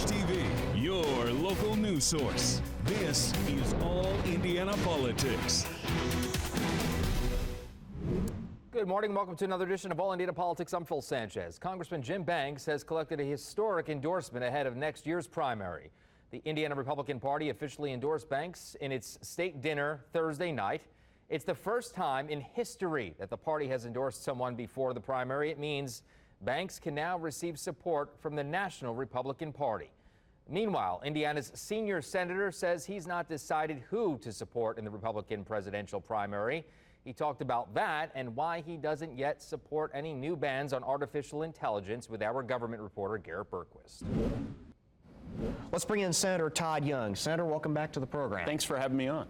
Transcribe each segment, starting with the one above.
TV, your local news source. This is All Indiana Politics. Good morning and welcome to another edition of All Indiana Politics. I'm Phil Sanchez. Congressman Jim Banks has collected a historic endorsement ahead of next year's primary. The Indiana Republican Party officially endorsed Banks in its state dinner Thursday night. It's the first time in history that the party has endorsed someone before the primary. It means Banks can now receive support from the National Republican Party. Meanwhile, Indiana's senior senator says he's not decided who to support in the Republican presidential primary. He talked about that and why he doesn't yet support any new bans on artificial intelligence with our government reporter, Garrett Berquist. Let's bring in Senator Todd Young. Senator, welcome back to the program. Thanks for having me on.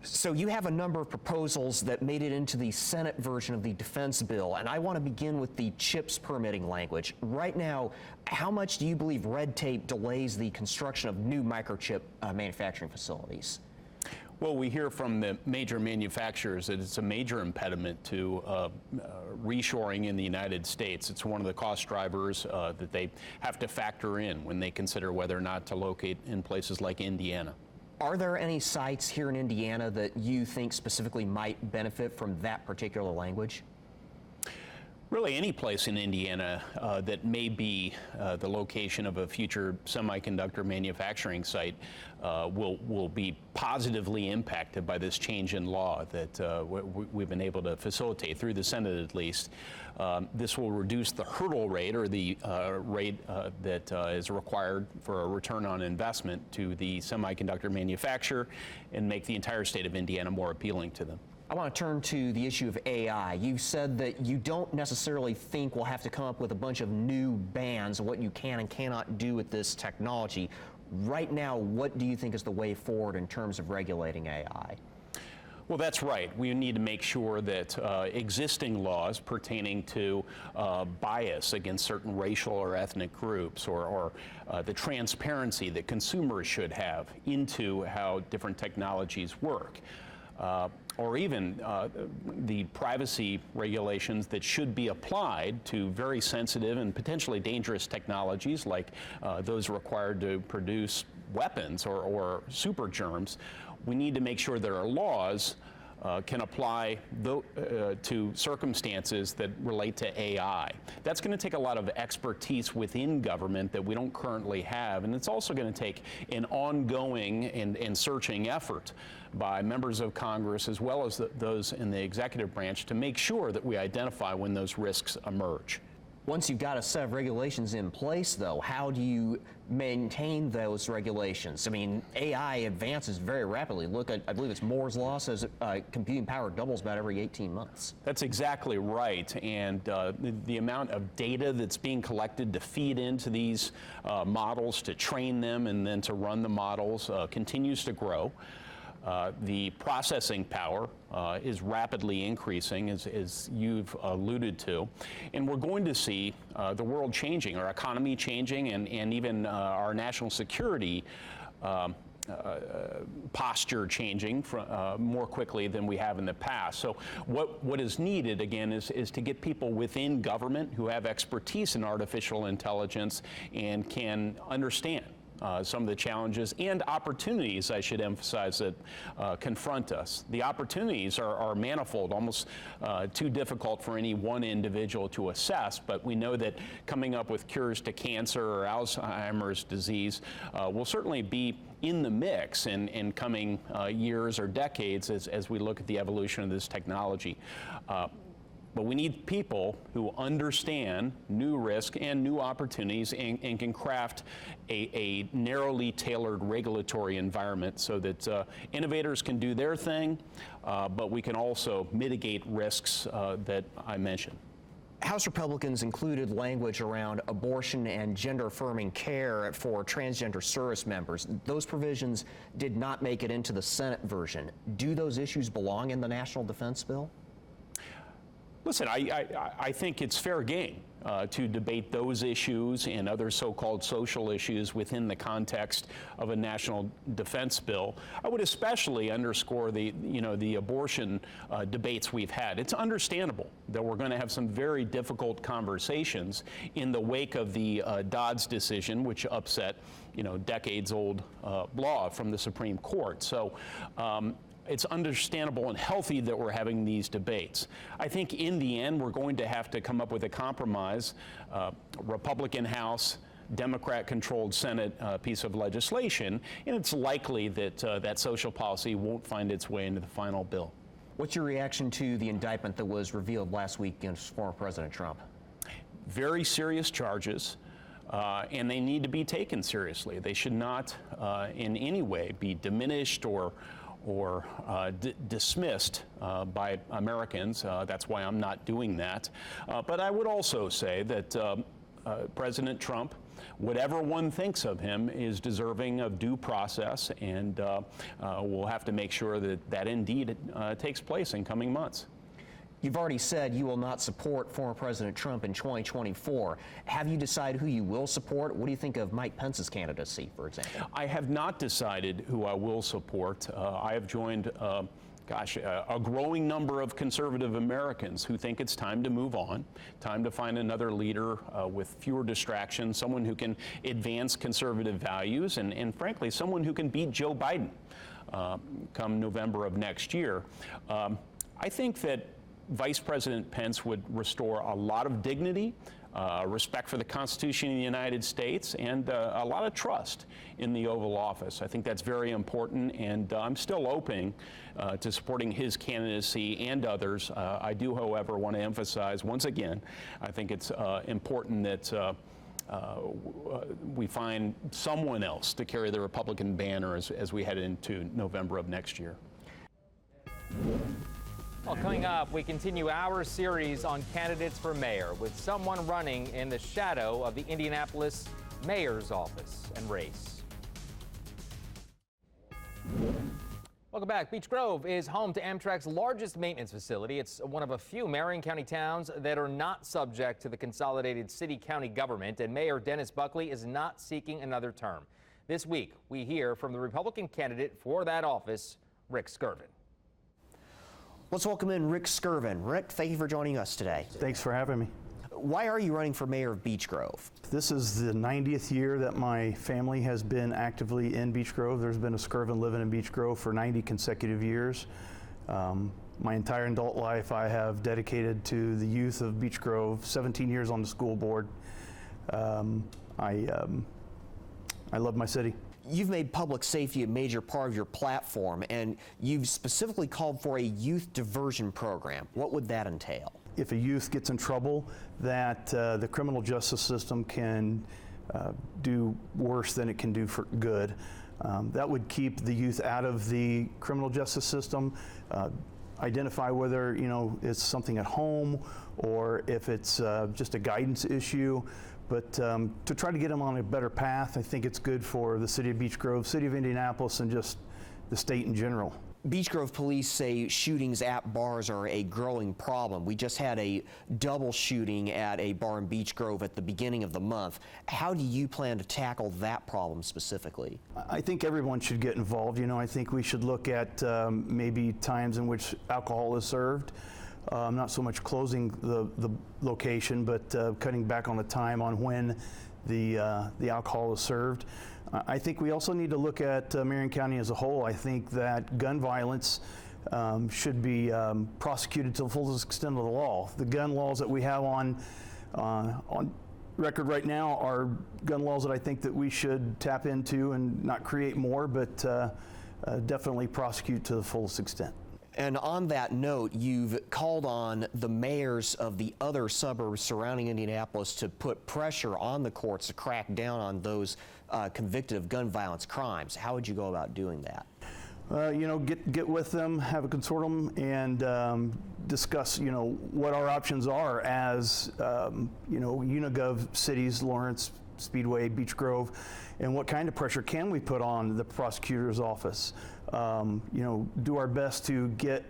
So you have a number of proposals that made it into the Senate version of the defense bill, and I want to begin with the CHIPS permitting language. Right now, how much do you believe red tape delays the construction of new microchip manufacturing facilities? Well, we hear from the major manufacturers that it's a major impediment to reshoring in the United States. It's one of the cost drivers that they have to factor in when they consider whether or not to locate in places like Indiana. Are there any sites here in Indiana that you think specifically might benefit from that particular language? Really, any place in Indiana that may be the location of a future semiconductor manufacturing site will be positively impacted by this change in law that we've been able to facilitate through the Senate, at least. This will reduce the hurdle rate, or the rate that is required for a return on investment to the semiconductor manufacturer, and make the entire state of Indiana more appealing to them. I want to turn to the issue of AI. You said that you don't necessarily think we'll have to come up with a bunch of new bans of what you can and cannot do with this technology. Right now, what do you think is the way forward in terms of regulating AI? Well, that's right. We need to make sure that existing laws pertaining to bias against certain racial or ethnic groups, or the transparency that consumers should have into how different technologies work, or even the privacy regulations that should be applied to very sensitive and potentially dangerous technologies like those required to produce weapons or super germs. We need to make sure there are laws can apply to circumstances that relate to AI. That's going to take a lot of expertise within government that we don't currently have, and it's also going to take an ongoing and searching effort by members of Congress as well as those in the executive branch to make sure that we identify when those risks emerge. Once you've got a set of regulations in place, though, how do you maintain those regulations? I mean, AI advances very rapidly. Look at, I believe it's Moore's Law says computing power doubles about every 18 months. That's exactly right. And the amount of data that's being collected to feed into these models, to train them, and then to run the models continues to grow. The processing power is rapidly increasing, as you've alluded to, and we're going to see the world changing, our economy changing, and even our national security posture changing more quickly than we have in the past. So what is needed, again, is to get people within government who have expertise in artificial intelligence and can understand some of the challenges and opportunities, I should emphasize, that confront us. The opportunities are manifold, almost too difficult for any one individual to assess, but we know that coming up with cures to cancer or Alzheimer's disease will certainly be in the mix in coming years or decades as we look at the evolution of this technology. But we need people who understand new risk and new opportunities and can craft a narrowly tailored regulatory environment so that innovators can do their thing, but we can also mitigate risks that I mentioned. House Republicans included language around abortion and gender-affirming care for transgender service members. Those provisions did not make it into the Senate version. Do those issues belong in the National Defense Bill? Listen, I think it's fair game to debate those issues and other so-called social issues within the context of a national defense bill. I would especially underscore the abortion debates we've had. It's understandable that we're going to have some very difficult conversations in the wake of the Dodd's decision, which upset, decades-old law from the Supreme Court. So it's understandable and healthy that we're having these debates. I think in the end, we're going to have to come up with a compromise, Republican House, Democrat-controlled Senate piece of legislation, and it's likely that that social policy won't find its way into the final bill. What's your reaction to the indictment that was revealed last week against former President Trump? Very serious charges. And they need to be taken seriously. They should not in any way be diminished or dismissed by Americans. That's why I'm not doing that. But I would also say that President Trump, whatever one thinks of him, is deserving of due process, and we'll have to make sure that that indeed takes place in coming months. You've already said you will not support former President Trump in 2024. Have you decided who you will support? What do you think of Mike Pence's candidacy, for example? I have not decided who I will support. I have joined a growing number of conservative Americans who think it's time to move on, time to find another leader with fewer distractions, someone who can advance conservative values, and frankly, someone who can beat Joe Biden come November of next year. I think that Vice President Pence would restore a lot of dignity, respect for the Constitution of the United States, and a lot of trust in the Oval Office. I think that's very important, and I'm still open to supporting his candidacy and others. I do, however, want to emphasize once again, I think it's important that we find someone else to carry the Republican banner as we head into November of next year. Well, coming up, we continue our series on candidates for mayor with someone running in the shadow of the Indianapolis mayor's office and race. Welcome back. Beech Grove is home to Amtrak's largest maintenance facility. It's one of a few Marion County towns that are not subject to the consolidated city-county government, and Mayor Dennis Buckley is not seeking another term. This week, we hear from the Republican candidate for that office, Rick Skirvin. Let's welcome in Rick Skirvin. Rick, thank you for joining us today. Thanks for having me. Why are you running for mayor of Beech Grove? This is the 90th year that my family has been actively in Beech Grove. There's been a Skirvin living in Beech Grove for 90 consecutive years. My entire adult life I have dedicated to the youth of Beech Grove, 17 years on the school board. I love my city. You've made public safety a major part of your platform, and you've specifically called for a youth diversion program. What would that entail? If a youth gets in trouble, that the criminal justice system can do worse than it can do for good. That would keep the youth out of the criminal justice system, identify whether it's something at home or if it's just a guidance issue. But to try to get them on a better path, I think it's good for the city of Beech Grove, city of Indianapolis, and just the state in general. Beech Grove police say shootings at bars are a growing problem. We just had a double shooting at a bar in Beech Grove at the beginning of the month. How do you plan to tackle that problem specifically? I think everyone should get involved. I think we should look at maybe times in which alcohol is served. Not so much closing the location, but cutting back on the time on when the alcohol is served. I think we also need to look at Marion County as a whole. I think that gun violence should be prosecuted to the fullest extent of the law. The gun laws that we have on record right now are gun laws that I think that we should tap into and not create more, but definitely prosecute to the fullest extent. And on that note, you've called on the mayors of the other suburbs surrounding Indianapolis to put pressure on the courts to crack down on those convicted of gun violence crimes. How would you go about doing that? Get with them, have a consortium, and discuss, what our options are as, Unigov cities, Lawrence, Speedway, Beech Grove, and what kind of pressure can we put on the prosecutor's office? Do our best to get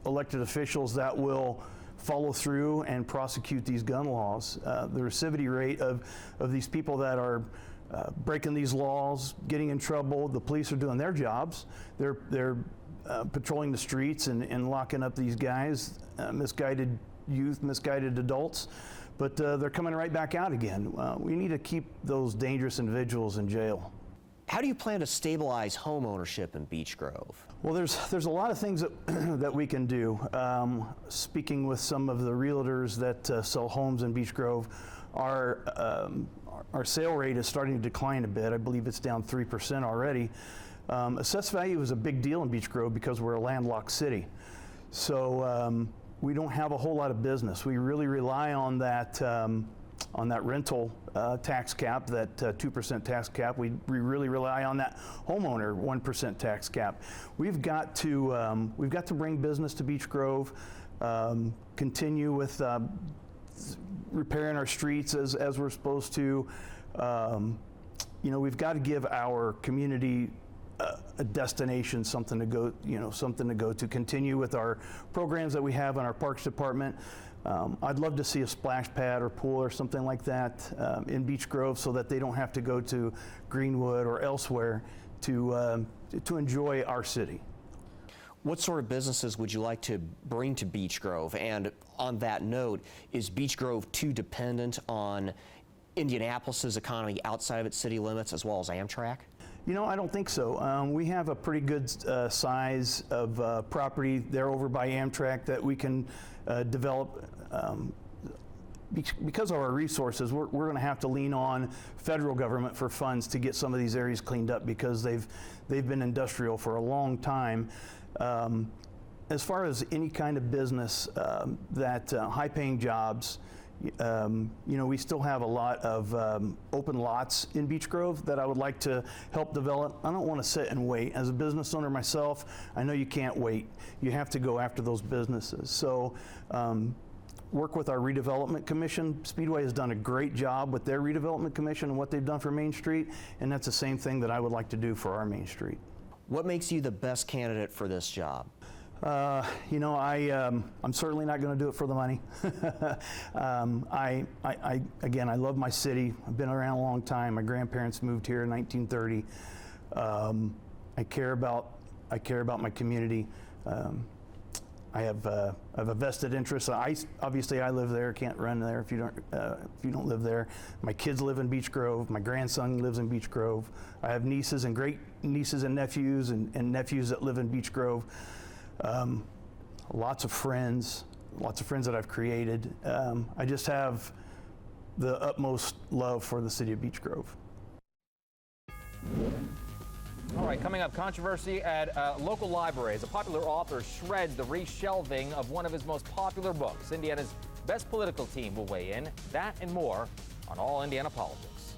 elected officials that will follow through and prosecute these gun laws. The recidivity rate of these people that are breaking these laws, getting in trouble, the police are doing their jobs. They're patrolling the streets and locking up these guys, misguided youth, misguided adults, but they're coming right back out again. We need to keep those dangerous individuals in jail. How do you plan to stabilize home ownership in Beech Grove? Well, there's a lot of things that we can do. Speaking with some of the realtors that sell homes in Beech Grove, our sale rate is starting to decline a bit. I believe it's down 3% already. Assessed value is a big deal in Beech Grove because we're a landlocked city. So we don't have a whole lot of business. We really rely on that rental tax cap, that 2% tax cap. We really rely on that homeowner 1% tax cap. We've got to bring business to Beech Grove, continue with repairing our streets as we're supposed to. We've got to give our community a destination, something to go to. Continue with our programs that we have in our Parks Department. I'd love to see a splash pad or pool or something like that in Beech Grove, so that they don't have to go to Greenwood or elsewhere to enjoy our city. What sort of businesses would you like to bring to Beech Grove? And on that note, is Beech Grove too dependent on Indianapolis's economy outside of its city limits as well as Amtrak? I don't think so. We have a pretty good size of property there over by Amtrak that we can develop. Because of our resources, we're going to have to lean on federal government for funds to get some of these areas cleaned up, because they've been industrial for a long time. As far as any kind of business, that high-paying jobs, we still have a lot of open lots in Beech Grove that I would like to help develop. I don't want to sit and wait. As a business owner myself, I know you can't wait. You have to go after those businesses. So work with our redevelopment commission. Speedway has done a great job with their redevelopment commission and what they've done for Main Street, and that's the same thing that I would like to do for our Main Street. What makes you the best candidate for this job? I'm certainly not going to do it for the money. Again, I love my city. I've been around a long time. My grandparents moved here in 1930. I care about my community. I have a vested interest. Obviously I live there. Can't run there if you don't live there. My kids live in Beech Grove. My grandson lives in Beech Grove. I have nieces and great nieces and nephews and nephews that live in Beech Grove. Lots of friends that I've created. I just have the utmost love for the city of Beech Grove. All right, coming up, controversy at a local library as a popular author shreds the reshelving of one of his most popular books. Indiana's best political team will weigh in. That and more on All Indiana Politics.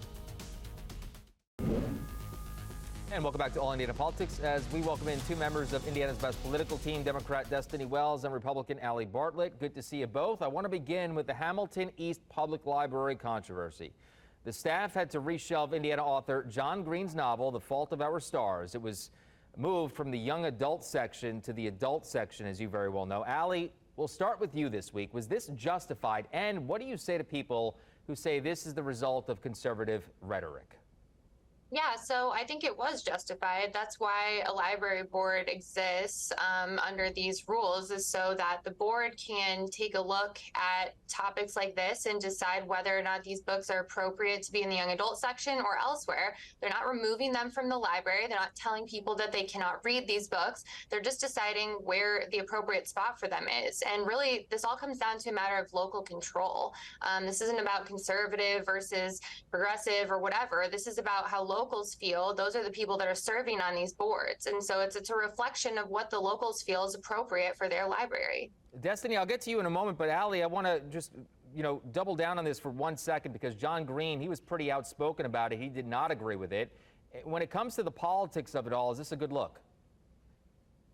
And welcome back to All Indiana Politics as we welcome in two members of Indiana's best political team, Democrat Destiny Wells and Republican Allie Bartlett. Good to see you both. I want to begin with the Hamilton East Public Library controversy. The staff had to reshelve Indiana author John Green's novel, The Fault of Our Stars. It was moved from the young adult section to the adult section, as you very well know. Allie, we'll start with you this week. Was this justified? And what do you say to people who say this is the result of conservative rhetoric? Yeah, so I think it was justified. That's why a library board exists under these rules, is so that the board can take a look at topics like this and decide whether or not these books are appropriate to be in the young adult section or elsewhere. They're not removing them from the library. They're not telling people that they cannot read these books. They're just deciding where the appropriate spot for them is. And really, this all comes down to a matter of local control. This isn't about conservative versus progressive or whatever. This is about how locals feel. Those are the people that are serving on these boards. And so it's a reflection of what the locals feel is appropriate for their library. Destiny, I'll get to you in a moment, but Allie, I want to just, double down on this for 1 second, because John Green, he was pretty outspoken about it. He did not agree with it. When it comes to the politics of it all, is this a good look?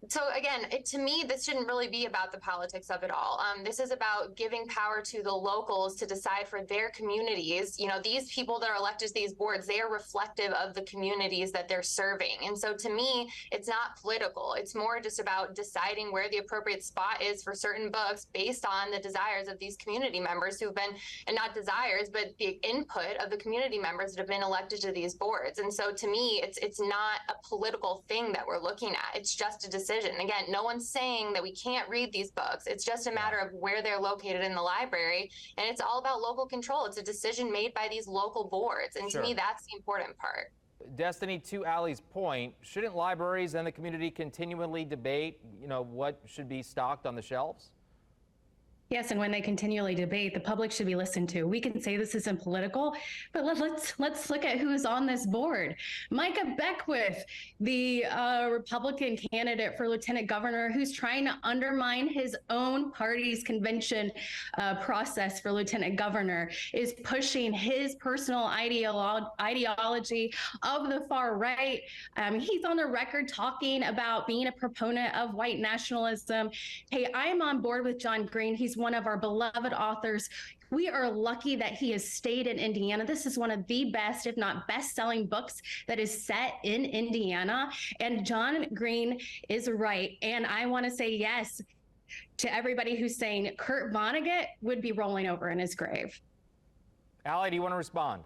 So again, to me, this shouldn't really be about the politics of it all. This is about giving power to the locals to decide for their communities. You know, these people that are elected to these boards, they are reflective of the communities that they're serving. And so to me, it's not political. It's more just about deciding where the appropriate spot is for certain books based on the desires of these community members who've been, and not desires, but the input of the community members that have been elected to these boards. And so to me, it's not a political thing that we're looking at. It's just a decision. Again, no one's saying that we can't read these books. It's just a matter of where they're located in the library. And it's all about local control. It's a decision made by these local boards. And to me, that's the important part. Destiny, to Allie's point, shouldn't libraries and the community continually debate, what should be stocked on the shelves? Yes, and when they continually debate, the public should be listened to. We can say this isn't political, but let's look at who's on this board. Micah Beckwith, the Republican candidate for lieutenant governor, who's trying to undermine his own party's convention process for lieutenant governor, is pushing his personal ideology of the far right. He's on the record talking about being a proponent of white nationalism. Hey, I'm on board with John Green. He's one of our beloved authors. We are lucky that he has stayed in Indiana. This is one of the best, if not best-selling books that is set in Indiana. And John Green is right. And I want to say yes to everybody who's saying Kurt Vonnegut would be rolling over in his grave. Allie, do you want to respond?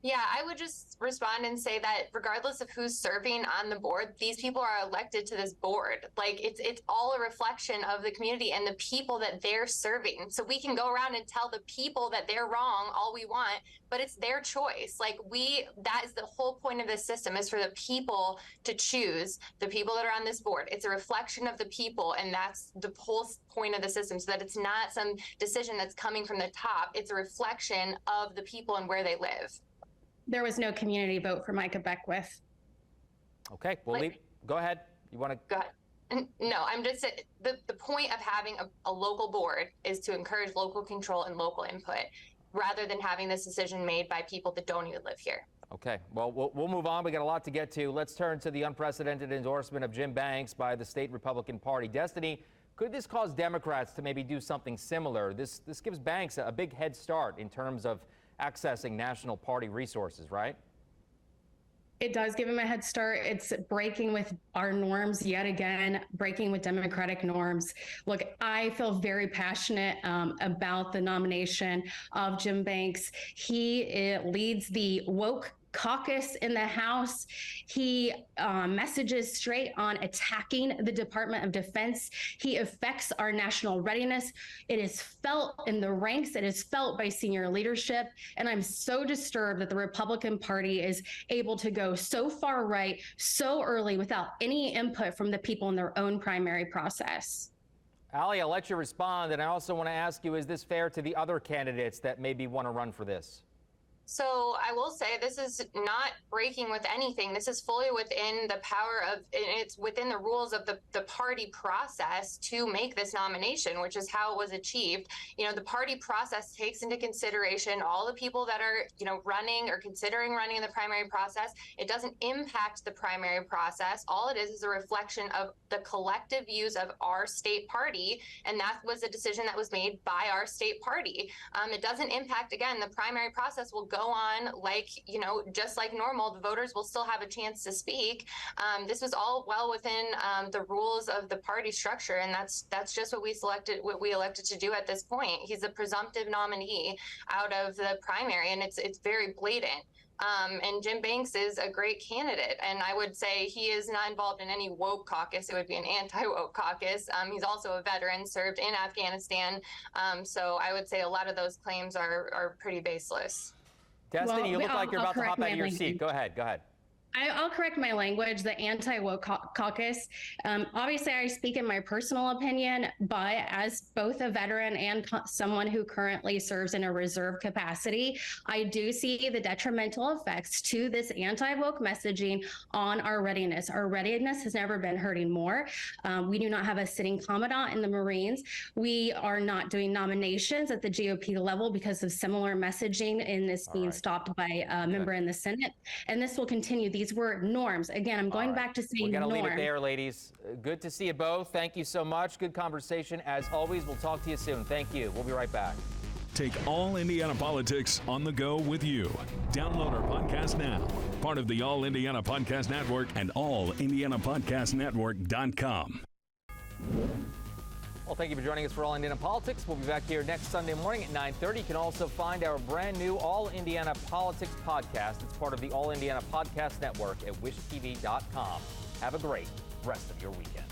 Yeah, I would just respond and say that regardless of who's serving on the board, these people are elected to this board. Like it's all a reflection of the community and the people that they're serving. So we can go around and tell the people that they're wrong all we want, but it's their choice. Like that is the whole point of this system, is for the people to choose the people that are on this board. It's a reflection of the people, and that's the whole point of the system, so that it's not some decision that's coming from the top. It's a reflection of the people and where they live. There was no community vote for Micah Beckwith. Okay, go ahead. You want to? Go ahead. No, I'm just saying the point of having a local board is to encourage local control and local input, rather than having this decision made by people that don't even live here. Okay, well, we'll move on. We got a lot to get to. Let's turn to the unprecedented endorsement of Jim Banks by the state Republican Party. Destiny, could this cause Democrats to maybe do something similar? This gives Banks a big head start in terms of accessing national party resources, right? It does give him a head start. It's breaking with our norms yet again, breaking with Democratic norms. Look, I feel very passionate about the nomination of Jim Banks. He leads the woke caucus in the House. He messages straight on attacking the Department of Defense. He affects our national readiness. It is felt in the ranks. It is felt by senior leadership. And I'm so disturbed that the Republican Party is able to go so far right so early without any input from the people in their own primary process. Allie, I'll let you respond. And I also want to ask you, is this fair to the other candidates that maybe want to run for this? So I will say this is not breaking with anything. This is fully within the power of, it's within the rules of the party process to make this nomination, which is how it was achieved. The party process takes into consideration all the people that are, running or considering running in the primary process. It doesn't impact the primary process. All it is a reflection of the collective views of our state party. And that was a decision that was made by our state party. It doesn't impact, again, the primary process will go on just like normal. The voters will still have a chance to speak. This was all well within the rules of the party structure, and that's just what we elected to do at this point. He's a presumptive nominee out of the primary, and it's very blatant. And Jim Banks is a great candidate, and I would say he is not involved in any woke caucus. It would be an anti-woke caucus. He's also a veteran, served in Afghanistan, so I would say a lot of those claims are pretty baseless. Destiny, you look like you're about to hop out of your seat. Go ahead. I'll correct my language, the anti-woke caucus. Obviously, I speak in my personal opinion, but as both a veteran and someone who currently serves in a reserve capacity, I do see the detrimental effects to this anti-woke messaging on our readiness. Our readiness has never been hurting more. We do not have a sitting commandant in the Marines. We are not doing nominations at the GOP level because of similar messaging in this being stopped by a member in the Senate. And this will continue. These These were norms. Again, I'm going back to saying We're going to leave it norm. there, ladies. Good to see you both. Thank you so much. Good conversation. As always, we'll talk to you soon. Thank you. We'll be right back. Take All Indiana Politics on the go with you. Download our podcast now. Part of the All Indiana Podcast Network and allindianapodcastnetwork.com. Well, thank you for joining us for All Indiana Politics. We'll be back here next Sunday morning at 9:30. You can also find our brand new All Indiana Politics podcast. It's part of the All Indiana Podcast Network at wishtv.com. Have a great rest of your weekend.